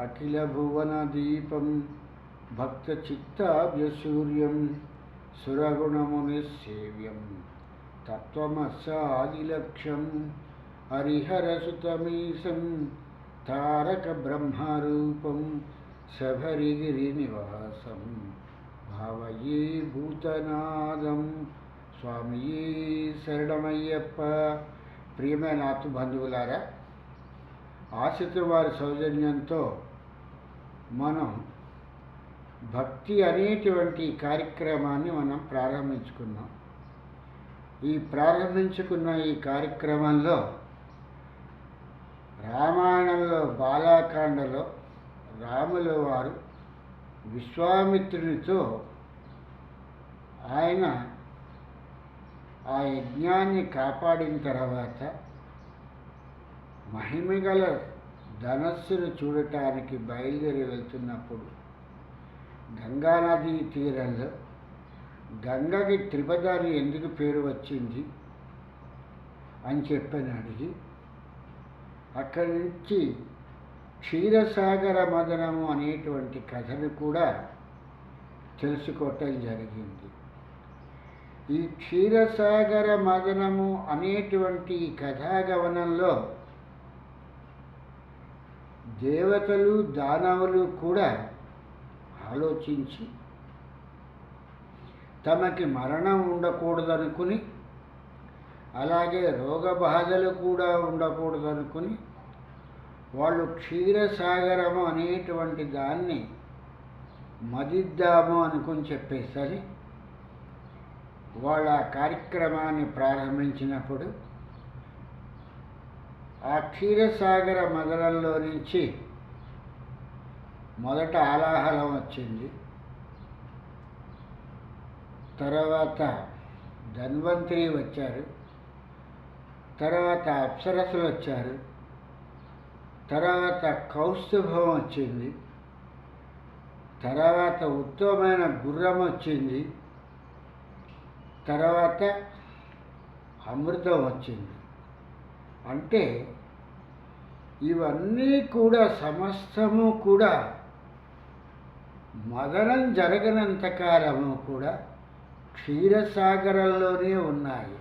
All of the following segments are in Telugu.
అఖిలభువనదీపం భక్తచిత్తాభ్యసూర్యం సురగుణమునిసేవ్యం తత్వమస్సాదిలక్ష్యం హరిహరసుతమీశం తారక బ్రహ్మరూపం శబరిగిరినివాసం భావయే భూతనాదం. స్వామియే శరణమయ్యప్ప. ప్రియమైన ఆత్మబంధువులారా, ఆశ్రితుల వారి సౌజన్యంతో మనం భక్తి అనేటువంటి కార్యక్రమాన్ని మనం ప్రారంభించుకున్నాం. ఈ కార్యక్రమంలో రామాయణంలో బాలాకాండలో రాముల వారు విశ్వామిత్రునితో ఆయన ఆ యజ్ఞాన్ని కాపాడిన తర్వాత మహిమగల ధనస్సును చూడటానికి బయలుదేరి వెళ్తున్నప్పుడు గంగానదీ తీరంలో గంగకి త్రిపదాని ఎందుకు పేరు వచ్చింది అని చెప్పని అడిగి అక్కడి నుంచి క్షీరసాగర మదనము అనేటువంటి కథను కూడా తెలుసుకోవటం జరిగింది. ఈ క్షీరసాగర మదనము అనేటువంటి కథాగమనంలో దేవతలు దానవులు కూడా ఆలోచించి తమకి మరణం ఉండకూడదనుకుని, అలాగే రోగబాధలు కూడా ఉండకూడదనుకుని వాళ్ళు క్షీరసాగరము అనేటువంటి దాన్ని మదిద్దాము అనుకుని చెప్పేసరి వాళ్ళ కార్యక్రమాన్ని ప్రారంభించినప్పుడు ఆ క్షీరసాగర మదనంలో నుంచి మొదట ఆలాహలం వచ్చింది, తర్వాత ధన్వంతరి వచ్చారు, తర్వాత అప్సరసులు వచ్చారు, తర్వాత కౌస్తుభం వచ్చింది, తర్వాత ఉత్తమమైన గుర్రం వచ్చింది, తర్వాత అమృతం వచ్చింది. అంటే ఇవన్నీ కూడా సమస్తము కూడా మదనం జరగనంతకాలము కూడా క్షీరసాగరంలోనే ఉన్నాయి.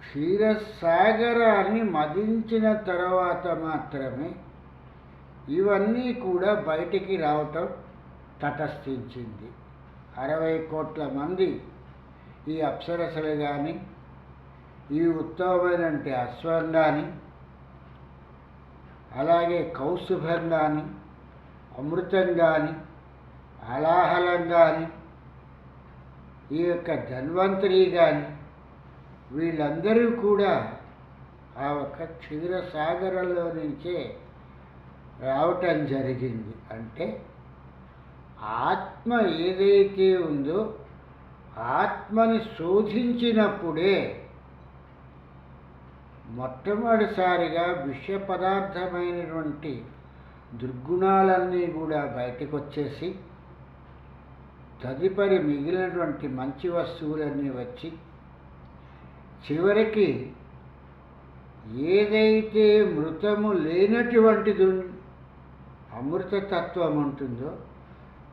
క్షీరసాగరాన్ని మదించిన తర్వాత మాత్రమే ఇవన్నీ కూడా బయటికి రావటం తటస్థించింది. 60 కోట్ల మంది ఈ అప్సరసలు కానీ, ఈ ఉత్తమమైన అశ్వం కానీ, అలాగే కౌస్తుభం కానీ, అమృతం కానీ, అలాహలం కానీ, ఈ యొక్క ధన్వంతరి కానీ, వీళ్ళందరూ కూడా ఆ ఒక క్షీరసాగరంలో నుంచే రావటం జరిగింది. అంటే ఆత్మ ఏదైతే ఉందో ఆత్మని శోధించినప్పుడే మొట్టమొదటిసారిగా విషయ పదార్థమైనటువంటి దుర్గుణాలన్నీ కూడా బయటకు వచ్చేసి తదుపరి మిగిలినటువంటి మంచి వస్తువులన్నీ వచ్చి చివరికి ఏదైతే మృతము లేనటువంటిది అమృతతత్వం ఉంటుందో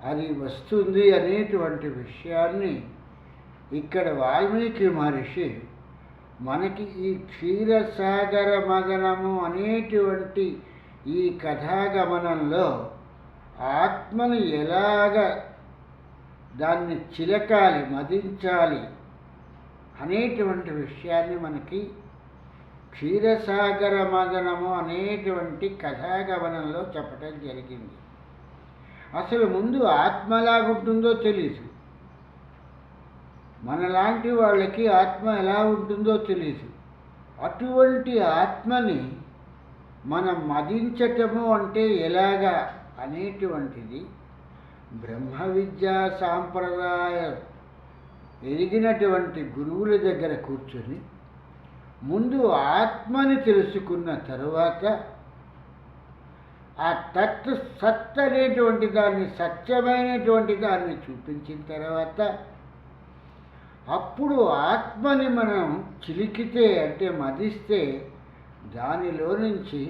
అది వస్తుంది అనేటువంటి విషయాన్ని ఇక్కడ వాల్మీకి మహర్షి మనకి ఈ క్షీరసాగర మదనము అనేటువంటి ఈ కథాగమనంలో ఆత్మను ఎలాగ దాన్ని చిలకాలి, మదించాలి అనేటువంటి విషయాన్ని మనకి క్షీరసాగర మదనము అనేటువంటి కథాగమనంలో చెప్పడం జరిగింది. అసలు ముందు ఆత్మలాగుంటుందో తెలీదు, మనలాంటి వాళ్ళకి ఆత్మ ఎలా ఉంటుందో తెలీదు. అటువంటి ఆత్మని మనం మదించటము అంటే ఎలాగా అనేటువంటిది బ్రహ్మ విద్యా సాంప్రదాయ ఎదిగినటువంటి గురువుల దగ్గర కూర్చొని ముందు ఆత్మని తెలుసుకున్న తరువాత ఆ తత్ సత్ అనేటువంటి దాన్ని, సత్యమైనటువంటి దాన్ని చూపించిన తర్వాత అప్పుడు ఆత్మని మనం చిలికితే అంటే మదిస్తే దానిలో నుంచి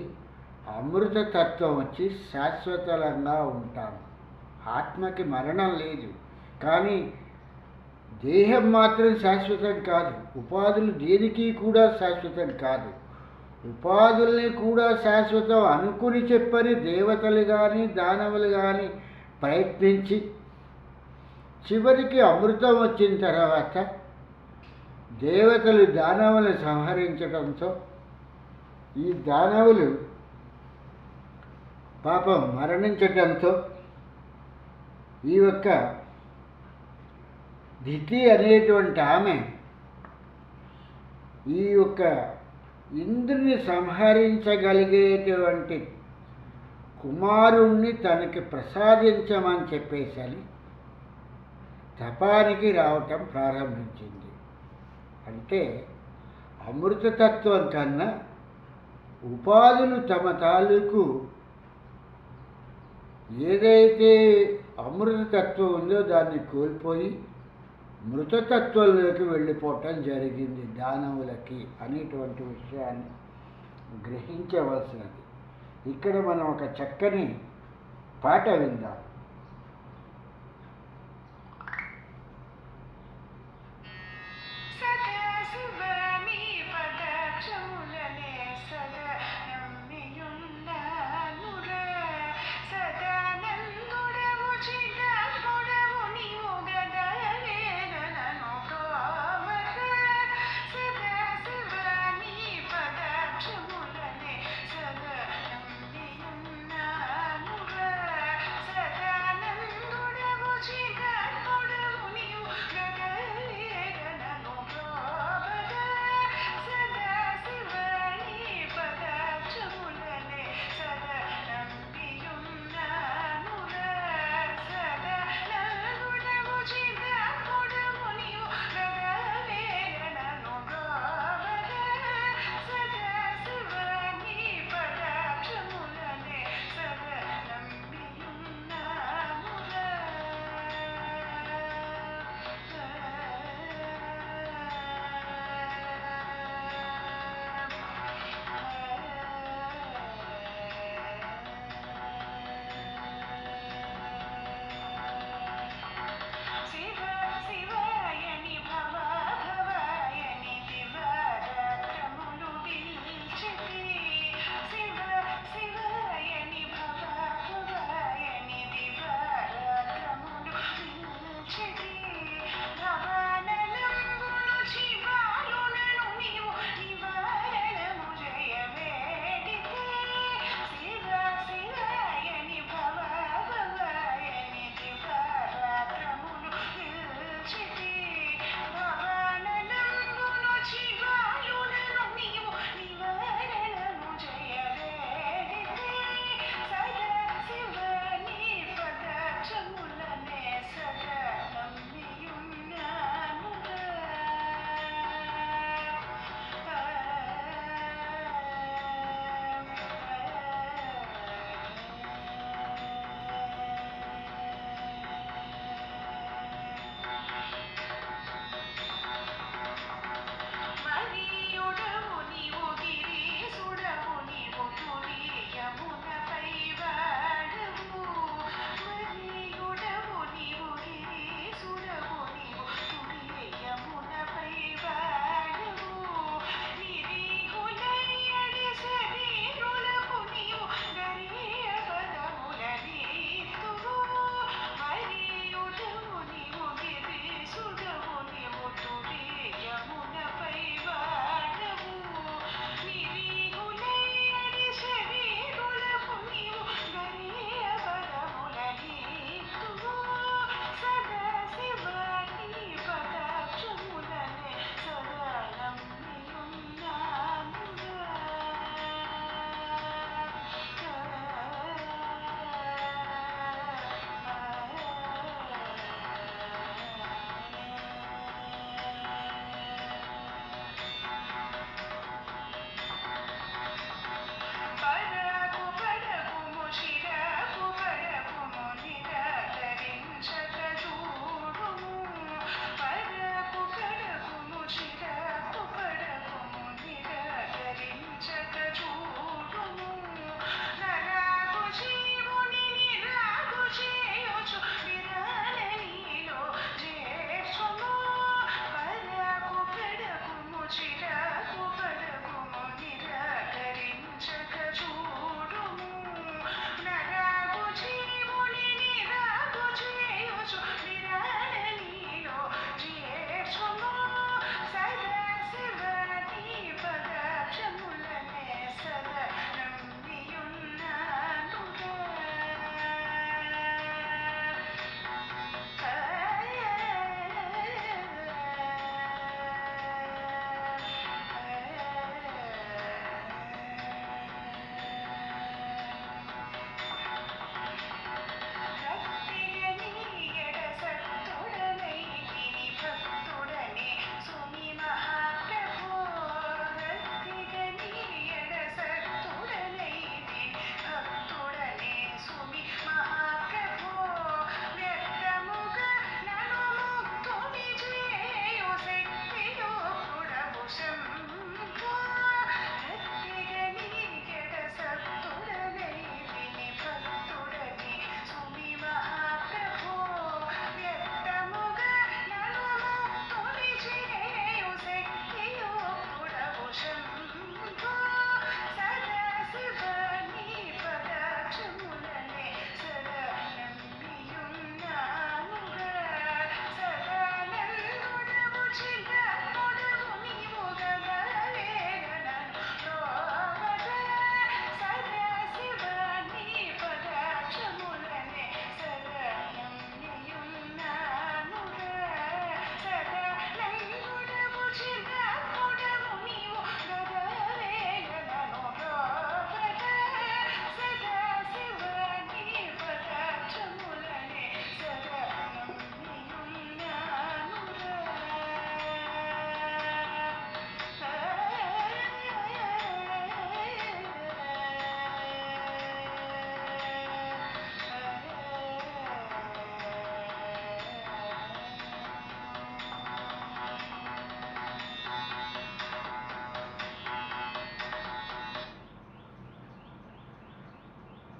అమృతతత్వం వచ్చి శాశ్వతంగా ఉంటాము. ఆత్మకి మరణం లేదు, కానీ దేహం మాత్రం శాశ్వతం కాదు. ఉపాధులు దేనికి కూడా శాశ్వతం కాదు. ఉపాధుల్ని కూడా శాశ్వతం అనుకుని చెప్పని దేవతలు కానీ దానవులు కానీ ప్రయత్నించి చివరికి అమృతం వచ్చిన తర్వాత దేవతలు దానవులు సంహరించడంతో ఈ దానవులు పాపం మరణించటంతో ఈ యొక్క దితి అనేటువంటి ఆమె ఈ యొక్క ఇంద్రుని సంహరించగలిగేటువంటి కుమారుణ్ణి తనకి ప్రసాదించమని చెప్పేసరి తపానికి రావటం ప్రారంభించింది. అంటే అమృతతత్వం కన్నా ఉపాధులు తమ తాలూకు ఏదైతే అమృతతత్వం ఉందో దాన్ని కోల్పోయి మృతతత్వంలోకి వెళ్ళిపోవటం జరిగింది దానవులకి అనేటువంటి విషయాన్ని గ్రహించవలసినది. ఇక్కడ మనం ఒక చక్కని పాట విందాం.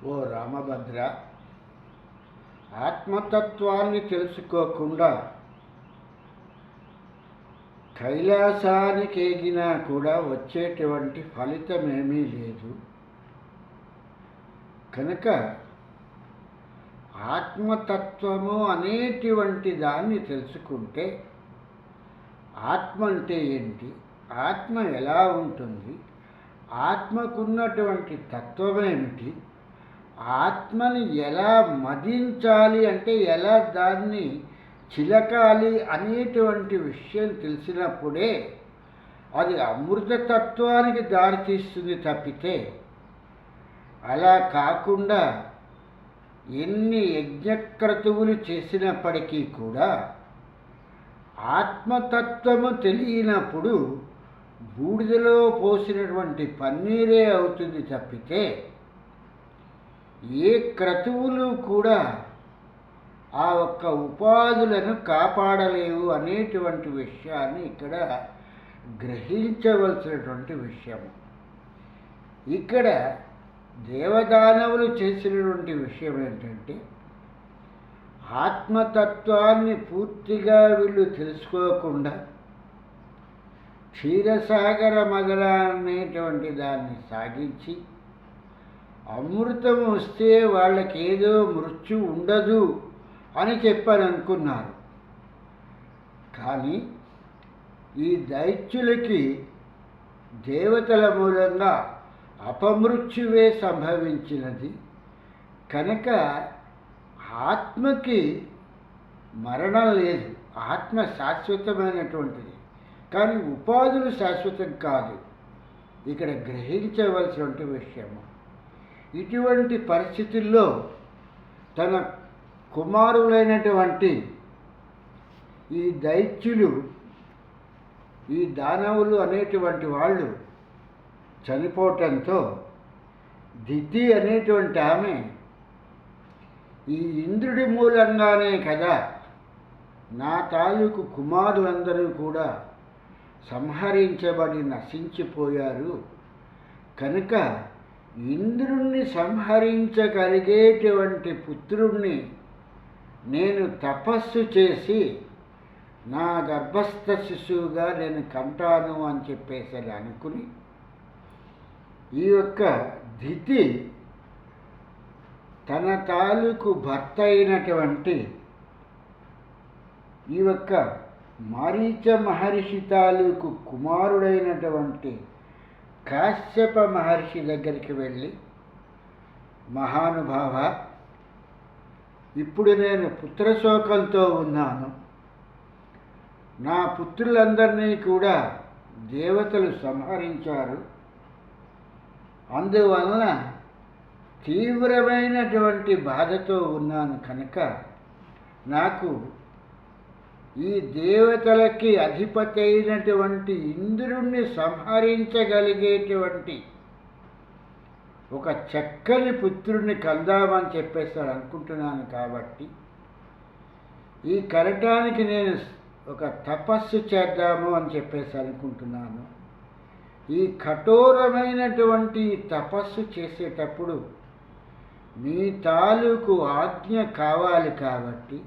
ఓ రామభద్ర, ఆత్మతత్వాన్ని తెలుసుకోకుండా కైలాసానికి ఎగినా కూడా వచ్చేటువంటి ఫలితమేమీ లేదు. కనుక ఆత్మతత్వము అనేటువంటి దాన్ని తెలుసుకుంటే ఆత్మ అంటే ఏంటి, ఆత్మ ఎలా ఉంటుంది, ఆత్మకున్నటువంటి తత్వమేమిటి, ఆత్మని ఎలా మదించాలి అంటే ఎలా దాన్ని చిలకాలి అనేటువంటి విషయం తెలిసినప్పుడే అది అమృతతత్వానికి దారితీస్తుంది తప్పితే అలా కాకుండా ఎన్ని యజ్ఞక్రతువులు చేసినప్పటికీ కూడా ఆత్మతత్వము తెలియనప్పుడు బూడిదలో పోసినటువంటి పన్నీరే అవుతుంది తప్పితే ఏ క్రతువులు కూడా ఆ ఒక్క ఉపాధులను కాపాడలేవు అనేటువంటి విషయాన్ని ఇక్కడ గ్రహించవలసినటువంటి విషయం. ఇక్కడ దేవదానవులు చేసినటువంటి విషయం ఏంటంటే ఆత్మతత్వాన్ని పూర్తిగా వీళ్ళు తెలుసుకోకుండా క్షీరసాగర మదన అనేటువంటి దాన్ని సాగించి అమృతం వస్తే వాళ్ళకేదో మృత్యు ఉండదు అని చెప్పారనుకున్నారు. కానీ ఈ దైత్యులకి దేవతల మూలంగా అపమృత్యువే సంభవించినది. కనుక ఆత్మకి మరణం లేదు, ఆత్మ శాశ్వతమైనటువంటిది. కానీ ఉపాధులు శాశ్వతం కాదు. ఇక్కడ గ్రహించవలసినటువంటి విషయము. ఇటువంటి పరిస్థితుల్లో తన కుమారులైనటువంటి ఈ దైత్యులు, ఈ దానవులు అనేటువంటి వాళ్ళు చనిపోవటంతో దితి అనేటువంటి ఆమె ఈ ఇంద్రుడి మూలంగానే కదా నా తాలూకు కుమారులందరూ కూడా సంహరించబడి నశించిపోయారు. కనుక ఇంద్రుణ్ణి సంహరించగలిగేటువంటి పుత్రుణ్ణి నేను తపస్సు చేసి నా గర్భస్థ శిశువుగా నేను కంటాను అని చెప్పేసి అనుకుని ఈ యొక్క దితి తన తాలూకు భర్త అయినటువంటి ఈ యొక్క మారీచ మహర్షి తాలూకు కుమారుడైనటువంటి కాశ్యప మహర్షి దగ్గరికి వెళ్ళి, మహానుభావ, ఇప్పుడు నేను పుత్రశోకంతో ఉన్నాను. నా పుత్రులందరినీ కూడా దేవతలు సంహరించారు. అందువలన తీవ్రమైనటువంటి బాధతో ఉన్నాను. కనుక నాకు ఈ దేవతలకి అధిపతి అయినటువంటి ఇంద్రుణ్ణి సంహరించగలిగేటువంటి ఒక చక్కని పుత్రుణ్ణి కందామని చెప్పేసి అనుకుంటున్నాను. కాబట్టి ఈ కరటానికి నేను ఒక తపస్సు చేద్దాము అని చెప్పేసి అనుకుంటున్నాను. ఈ కఠోరమైనటువంటి తపస్సు చేసేటప్పుడు మీ తాలూకు ఆజ్ఞ కావాలి. కాబట్టి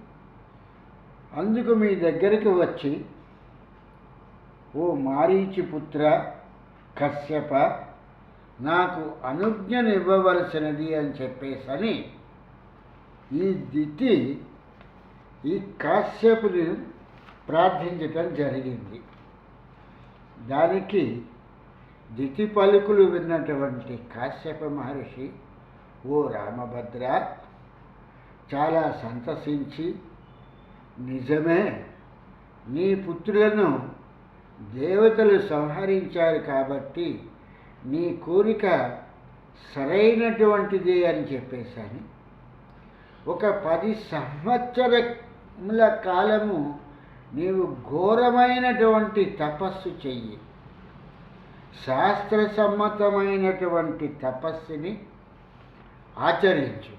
అందుకు మీ దగ్గరికి వచ్చి, ఓ మారీచిపుత్ర కశ్యప, నాకు అనుజ్ఞనివ్వవలసినది అని చెప్పేసని ఈ దితి ఈ కాశ్యపుని ప్రార్థించటం జరిగింది. దానికి దితి పలుకులు విన్నటువంటి కాశ్యప మహర్షి, ఓ రామభద్ర, చాలా సంతసించి, నిజమే, నీ పుత్రులను దేవతలు సంహరించారు కాబట్టి నీ కోరిక సరైనటువంటిది అని చెప్పేశాను. ఒక 10 సంవత్సరముల కాలము నీవు ఘోరమైనటువంటి తపస్సు చెయ్యి, శాస్త్రసమ్మతమైనటువంటి తపస్సుని ఆచరించు.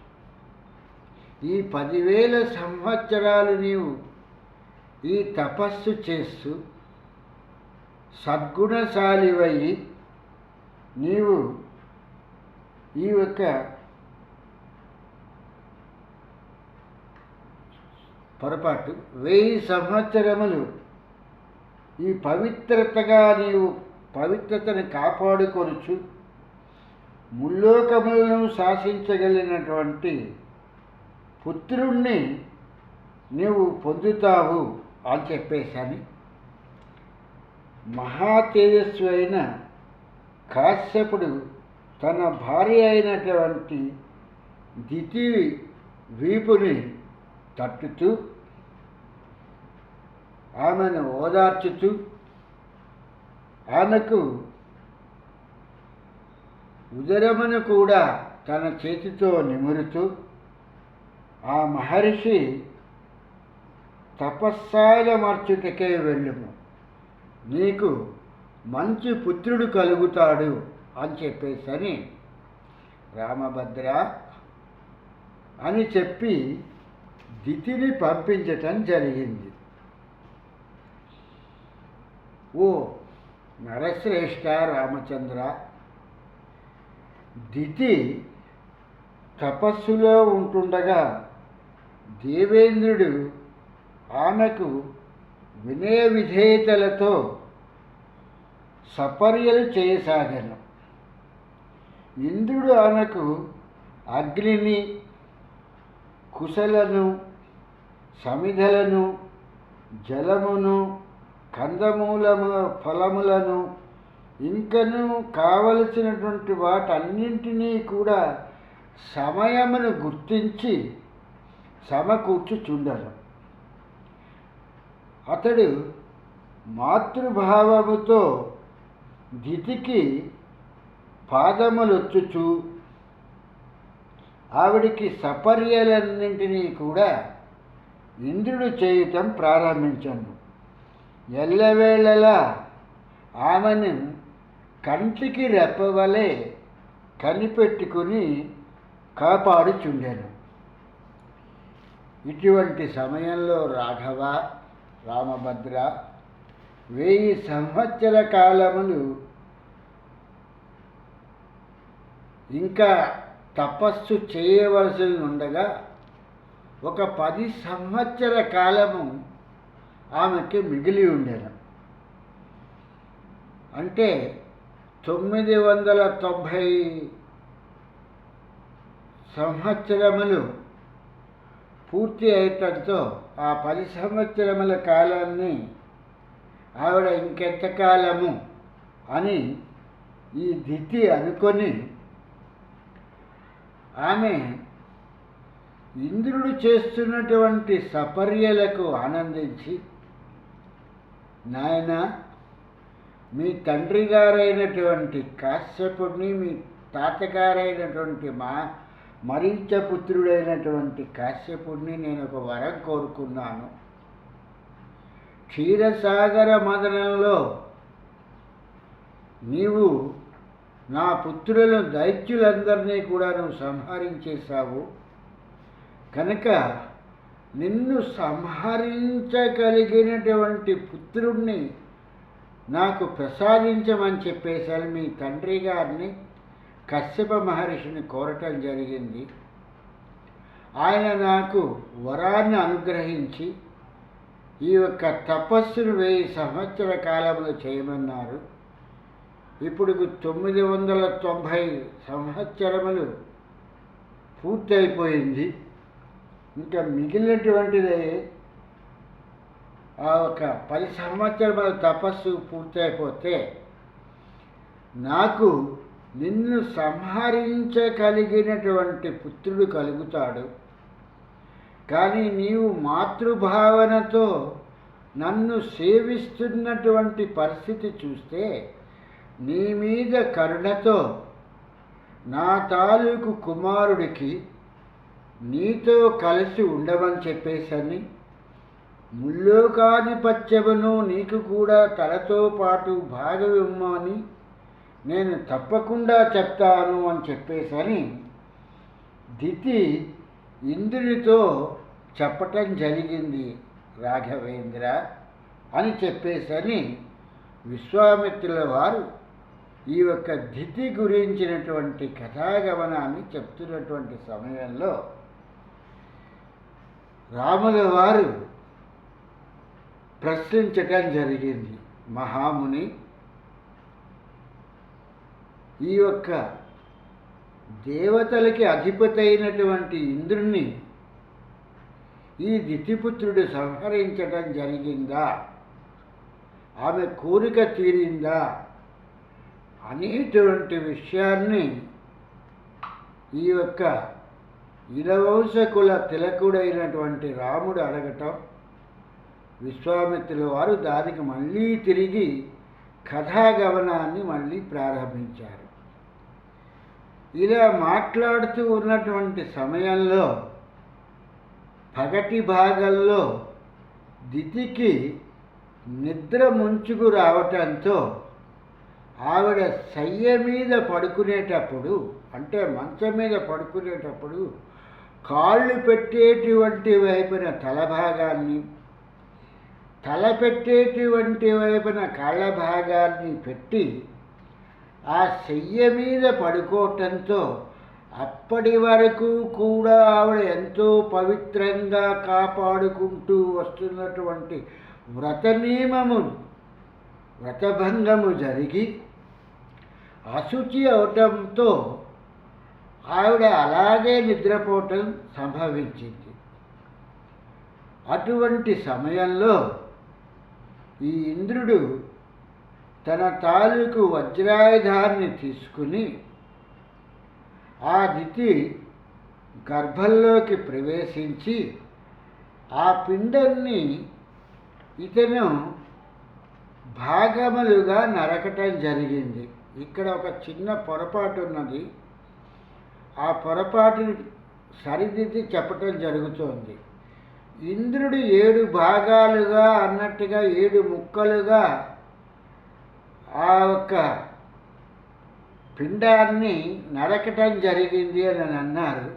ఈ 10,000 సంవత్సరాలు నీవు ఈ తపస్సు చేస్తూ సద్గుణశాలివై నీవు ఈ యొక్క పొరపాటు 1000 సంవత్సరములు ఈ పవిత్రతగా నీవు పవిత్రతను కాపాడుకొనుచు ముల్లోకములను శాసించగలిగినటువంటి పుత్రుణ్ణి నీవు పొందుతావు అని చెప్పేశాని మహా తేజస్వి అయిన కాశ్యపుడు తన భార్య అయినటువంటి దితి వీపుని తట్టుతూ ఆమెను ఓదార్చుతూ ఆమెకు ఉదరమును కూడా తన చేతితో నిమురుతూ ఆ మహర్షి తపస్సాయమర్చుటకే వెళ్ళుము, నీకు మంచి పుత్రుడు కలుగుతాడు అని చెప్పేసని రామభద్ర అని చెప్పి దితిని పంపించటం జరిగింది. ఓ నరశ్రేష్ఠ రామచంద్ర, దితి తపస్సులో ఉంటుండగా దేవేంద్రుడు ఆమెకు వినయ విధేయతలతో సపర్యలు చేయసాగాను. ఇంద్రుడు ఆమెకు అగ్నిని, కుశలను, సమిధలను, జలమును, కందమూలము ఫలములను ఇంకను కావలసినటువంటి వాటన్నింటినీ కూడా సమయమును గుర్తించి సమకూర్చుచుండను. అతడు మాతృభావముతో దితికి పాదములొచ్చుచు ఆవిడికి సపర్యలన్నింటినీ కూడా ఇంద్రుడు చేయటం ప్రారంభించాడు. ఎల్లవేళలా ఆమెను కంటికి రెప్పవలే కనిపెట్టుకుని కాపాడుచుండెను. ఇటువంటి సమయంలో రాఘవ, రామభద్ర 1000 సంవత్సర కాలములు ఇంకా తపస్సు చేయవలసి ఉండగా ఒక 10 సంవత్సర కాలము ఆమెకి మిగిలి ఉండేను. అంటే 990 సంవత్సరములు పూర్తి అయ్యటంతో ఆ 10 సంవత్సరముల కాలాన్ని ఆవిడ ఇంకెంతకాలము అని ఈ దితి అనుకొని ఆమె ఇంద్రుడు చేస్తున్నటువంటి సపర్యలకు ఆనందించి, నాయన, మీ తండ్రి గారైనటువంటి కాశ్యపుడిని, మీ తాతగారైనటువంటి మరీచపుత్రుడైనటువంటి కాశ్యపుడిని నేను ఒక వరం కోరుకున్నాను. క్షీరసాగర మదనంలో నీవు నా పుత్రులను దైత్యులందరినీ కూడా నువ్వు సంహరించేశావు కనుక నిన్ను సంహరించగలిగినటువంటి పుత్రుణ్ణి నాకు ప్రసాదించమని చెప్పేసరి మీ తండ్రి గారిని కశ్యప మహర్షిని కోరటం జరిగింది. ఆయన నాకు వరాన్ని అనుగ్రహించి ఈ యొక్క తపస్సును 1000 సంవత్సర కాలంలో చేయమన్నారు. ఇప్పుడు 990 సంవత్సరములు పూర్తయిపోయింది. ఇంకా మిగిలినటువంటిది ఆ ఒక 10 సంవత్సరముల తపస్సు పూర్తయిపోతే నాకు నిన్ను సంహరించగలిగినటువంటి పుత్రుడు కలుగుతాడు. కానీ నీవు మాతృభావనతో నన్ను సేవిస్తున్నటువంటి పరిస్థితి చూస్తే నీ మీద కరుణతో నా తాలూకు కుమారుడికి నీతో కలిసి ఉండమని చెప్పేసని, ముల్లోకాధిపత్యమును నీకు కూడా తనతో పాటు భాగమిమ్మని నేను తప్పకుండా చెప్తాను అని చెప్పేసని దితి ఇంద్రునితో చెప్పటం జరిగింది. రాఘవేంద్ర అని చెప్పేసని విశ్వామిత్రుల వారు ఈ యొక్క దితి గురించినటువంటి కథాగమనాన్ని చెప్తున్నటువంటి సమయంలో రాముల వారు ప్రశ్నించటం జరిగింది. మహాముని, ఈ యొక్క దేవతలకి అధిపతి అయినటువంటి ఇంద్రుణ్ణి ఈ దితిపుత్రుడు సంహరించటం జరిగిందా, ఆమె కోరిక తీరిందా అనేటువంటి విషయాన్ని ఈ యొక్క ఇలవంశకుల తిలకుడైనటువంటి రాముడు అడగటం, విశ్వామిత్రుల వారు దానికి మళ్ళీ తిరిగి కథాగమనాన్ని మళ్ళీ ప్రారంభించారు. ఇలా మాట్లాడుతూ ఉన్నటువంటి సమయంలో పగటి భాగంలో దితికి నిద్ర ముంచుకు రావటంతో ఆవిడ శయ్య మీద పడుకునేటప్పుడు, అంటే మంచం మీద పడుకునేటప్పుడు కాళ్ళు పెట్టేటువంటి వైపున తల భాగాన్ని, తల పెట్టేటువంటి వైపున కాళ్ళ భాగాన్ని పెట్టి ఆ శయ్య మీద పడుకోవటంతో అప్పటి వరకు కూడా ఆవిడ ఎంతో పవిత్రంగా కాపాడుకుంటూ వస్తున్నటువంటి వ్రతభంగము జరిగి అశుచి అవటంతో ఆవిడ అలాగే నిద్రపోవటం సంభవించింది. అటువంటి సమయంలో ఈ ఇంద్రుడు తన తాలూకు వజ్రాయుధాన్ని తీసుకుని ఆ దితి గర్భంలోకి ప్రవేశించి ఆ పిండాన్ని ఇతను భాగములుగా నరకటం జరిగింది. ఇక్కడ ఒక చిన్న పొరపాటు ఉన్నది. ఆ పొరపాటుని సరిదిద్ది చెప్పటం జరుగుతోంది. ఇంద్రుడు 7 భాగాలుగా అన్నట్టుగా 7 ముక్కలుగా ఆ ఒక్క పిండాన్ని నరకటం జరిగింది అని అన్నారు.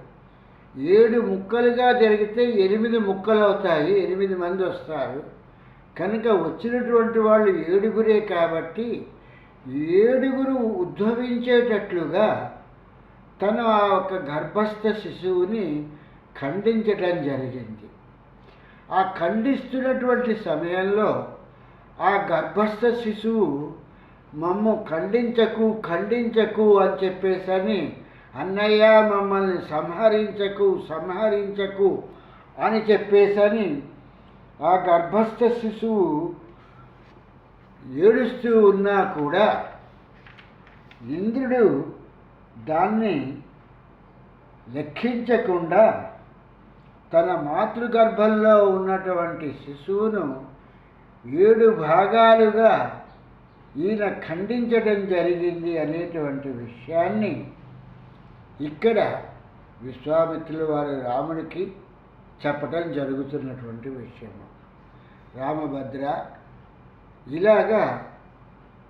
7 ముక్కలుగా జరిగితే 8 ముక్కలు అవుతాయి, 8 మంది వస్తారు. కనుక వచ్చినటువంటి వాళ్ళు 7గురే కాబట్టి 7గురు ఉద్భవించేటట్లుగా తను ఆ ఒక గర్భస్థ శిశువుని ఖండించటం జరిగింది. ఆ ఖండిస్తున్నటువంటి సమయంలో ఆ గర్భస్థ శిశువు మమ్ము ఖండించకు ఖండించకు అని చెప్పేసని, అన్నయ్య మమ్మల్ని సంహరించకు సంహరించకు అని చెప్పేసని ఆ గర్భస్థ శిశువు ఏడుస్తూ ఉన్నా కూడా ఇంద్రుడు దాన్ని లెక్కించకుండా తన మాతృగర్భంలో ఉన్నటువంటి శిశువును 7 భాగాలుగా ఈయన ఖండించడం జరిగింది అనేటువంటి విషయాన్ని ఇక్కడ విశ్వామిత్రుల వారు రాముడికి చెప్పటం జరుగుతున్నటువంటి విషయము. రామభద్ర, ఇలాగా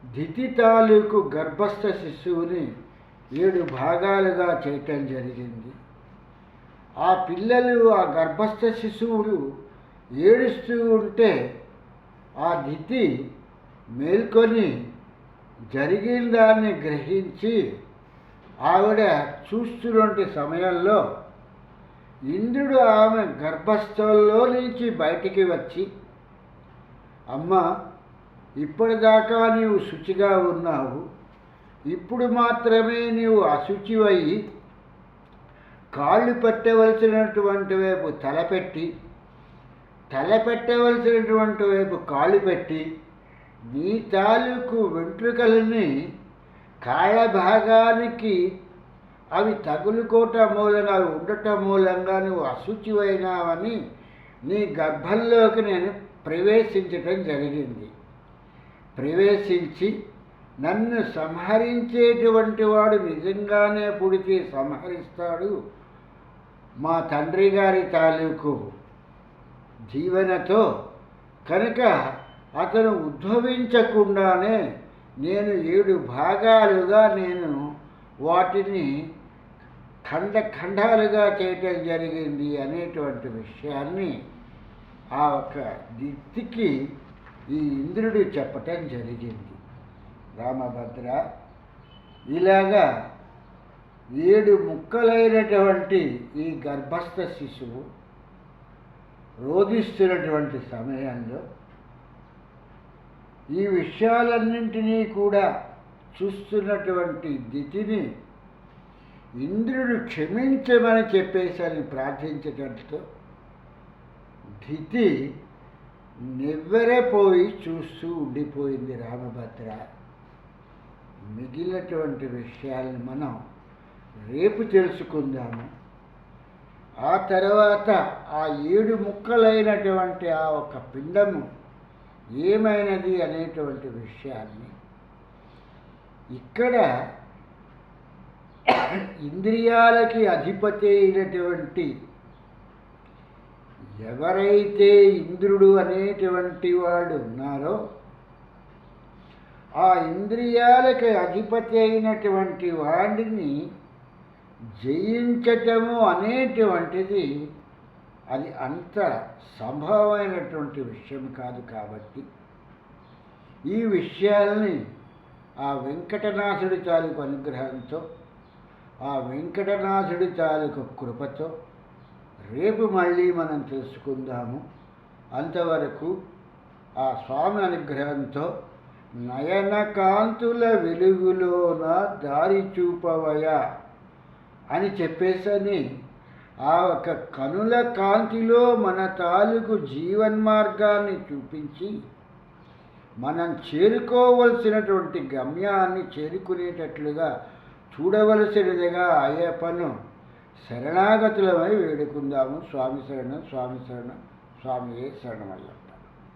దితి తాలూకు గర్భస్థ శిశువుని 7 భాగాలుగా చేయటం జరిగింది. ఆ పిల్లలు, ఆ గర్భస్థ శిశువులు ఏడుస్తూ ఉంటే ఆ దితి మేల్కొని జరిగిన దాన్ని గ్రహించి ఆవిడ చూస్తున్నటువంటి సమయంలో ఇంద్రుడు ఆమె గర్భస్థంలో నుంచి బయటికి వచ్చి, అమ్మ, ఇప్పటిదాకా నీవు శుచిగా ఉన్నావు, ఇప్పుడు మాత్రమే నీవు అశుచివయ్యి కాళ్ళు పెట్టవలసినటువంటి వైపు తలపెట్టి, తల పెట్టవలసినటువంటి వైపు కాళ్ళు పెట్టి, నీ తాలూకు వెంట్రుకలని కాళ్ళ భాగానికి అవి తగులుకోవటం మూలంగా, అవి ఉండటం మూలంగా నువ్వు అశుచివైనావని నీ గర్భంలోకి నేను ప్రవేశించటం జరిగింది. ప్రవేశించి నన్ను సంహరించేటువంటి వాడు నిజంగానే పుడితే సంహరిస్తాడు, మా తండ్రి గారి తాలూకు జీవనతో, కనుక అతను ఉద్భవించకుండానే నేను 7 భాగాలుగా నేను వాటిని ఖండాలుగా చేయటం జరిగింది అనేటువంటి విషయాన్ని ఆ ఒక దితికి ఈ ఇంద్రుడు చెప్పటం జరిగింది. రామభద్ర, ఇలాగా 7 ముక్కలైనటువంటి ఈ గర్భస్థ శిశువు రోధిస్తున్నటువంటి సమయంలో ఈ విషయాలన్నింటినీ కూడా చూస్తున్నటువంటి దితిని ఇంద్రుడు క్షమించమని చెప్పేసరి ప్రార్థించటంతో దితి నివ్వెరపోయి చూస్తూ ఉండిపోయింది రామభద్ర. మిగిలినటువంటి విషయాలను మనం రేపు తెలుసుకుందాము. ఆ తర్వాత ఆ 7 ముక్కలైనటువంటి ఆ ఒక పిండము ఏమైనది అనేటువంటి విషయాన్ని ఇక్కడ ఇంద్రియాలకి అధిపతి అయినటువంటి ఎవరైతే ఇంద్రుడు అనేటువంటి వాడు ఉన్నారో ఆ ఇంద్రియాలకి అధిపతి అయినటువంటి వాడిని జయించటము అనేటువంటిది అది అంత సంభవమైనటువంటి విషయం కాదు. కాబట్టి ఈ విషయాల్ని ఆ వెంకటనాథుడి తాలూకు అనుగ్రహంతో, ఆ వెంకటనాథుడి తాలూకు కృపతో రేపు మళ్ళీ మనం తెలుసుకుందాము. అంతవరకు ఆ స్వామి అనుగ్రహంతో నయన కాంతుల వెలుగులోన దారి చూపవయా అని చెప్పేసని ఆ ఒక కనుల కాంతిలో మన తాలూకు జీవన్మార్గాన్ని చూపించి మనం చేరుకోవలసినటువంటి గమ్యాన్ని చేరుకునేటట్లుగా చూడవలసినదిగా అయ్యప్పను శరణాగతులమై వేడుకుందాము. స్వామి శరణం, స్వామి శరణం, స్వామియే శరణమయ్య.